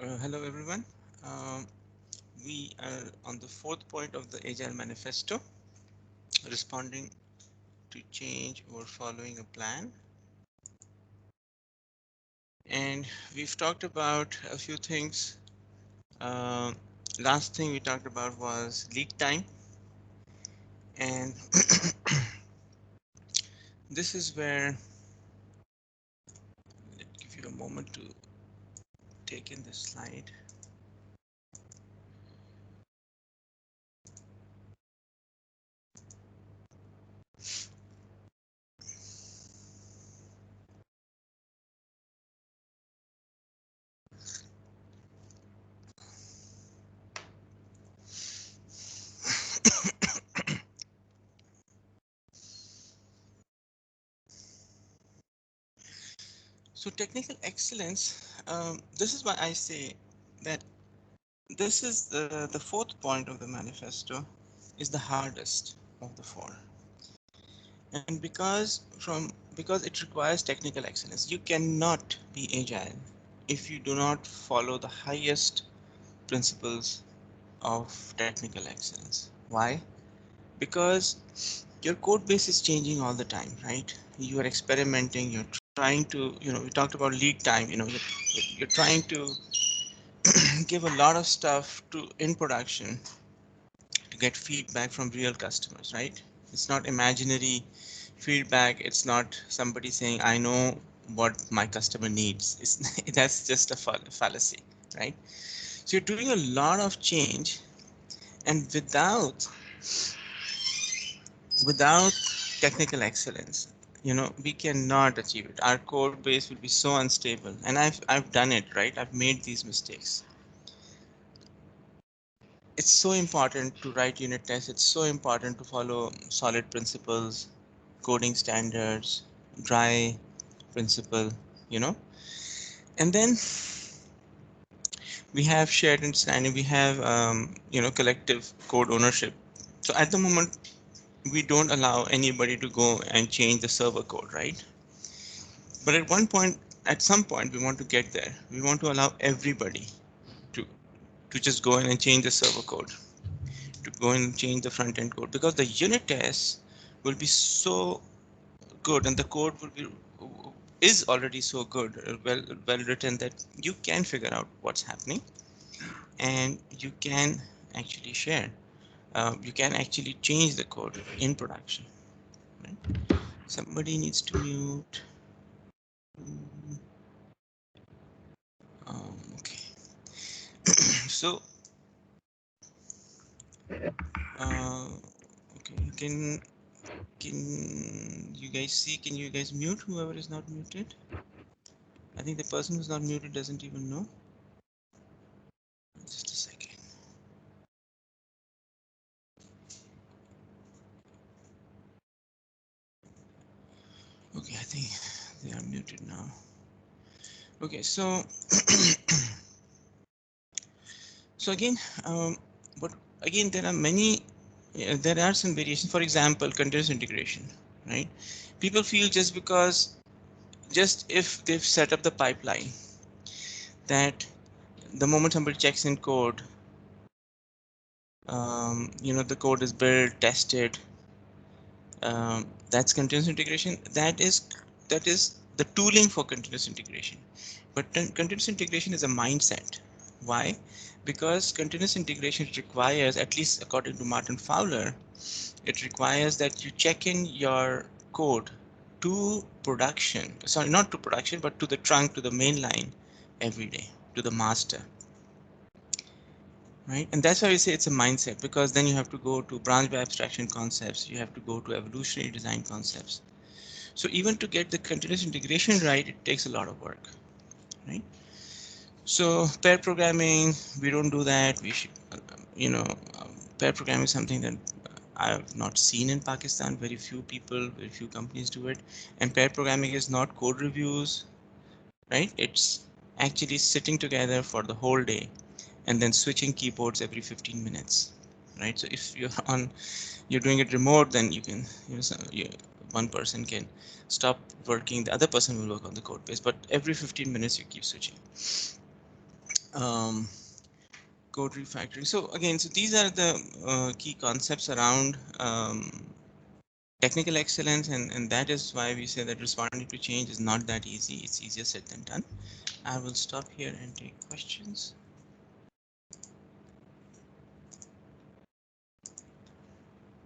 Hello everyone. Um, we are on the fourth point of the Agile Manifesto, responding to change or following a plan. And we've talked about a few things. Um Last thing we talked about was lead time. And this is where, let me give you a moment to take in this slide. So technical excellence, this is why I say that this is the fourth point of the manifesto is the hardest of the four. And because it requires technical excellence, you cannot be agile if you do not follow the highest principles of technical excellence. Why? Because your code base is changing all the time, right? You are experimenting, you're trying to, we talked about lead time, you're trying to give a lot of stuff to in production to get feedback from real customers, right? It's not imaginary feedback. It's not somebody saying, I know what my customer needs. That's just a fallacy, right? So you're doing a lot of change, and without technical excellence, we cannot achieve it. Our code base will be so unstable, and I've done it, right? I've made these mistakes. It's so important to write unit tests. It's so important to follow solid principles, coding standards, dry principle, you know. And then we have shared understanding. We have, collective code ownership. So at the moment, we don't allow anybody to go and change the server code, right? But at some point, we want to get there. We want to allow everybody to to just go in and change the server code, to go and change the front end code, because the unit tests will be so good and the code will be is already so good, well written, that you can figure out what's happening and you can actually share. You can actually change the code in production. Right? Somebody needs to mute. Okay. So, uh, okay, can you guys see? Can you guys mute whoever is not muted? I think the person who's not muted doesn't even know. Just a second. Okay, I think they are muted now. Okay, so so again, but again, there are many, there are some variations. For example, continuous integration, right? People feel just if they've set up the pipeline, that the moment somebody checks in code, the code is built, tested, that's continuous integration. That is the tooling for continuous integration. But continuous integration is a mindset. Why? Because continuous integration requires, at least according to Martin Fowler, it requires that you check in your code to production. Sorry, not to production, but to the trunk, to the main line every day, to the master. Right? And that's why we say it's a mindset, because then you have to go to branch by abstraction concepts, you have to go to evolutionary design concepts. So even to get the continuous integration right, it takes a lot of work, right? So pair programming, we don't do that. We should, pair programming is something that I have not seen in Pakistan. Very few people, very few companies do it. And pair programming is not code reviews, right? It's actually sitting together for the whole day and then switching keyboards every 15 minutes, right? So if you're doing it remote, then you can, one person can stop working, the other person will work on the code base, but every 15 minutes you keep switching. um, code refactoring. So again, so these are the key concepts around technical excellence, and that is why we say that responding to change is not that easy. It's easier said than done. I will stop here and take questions.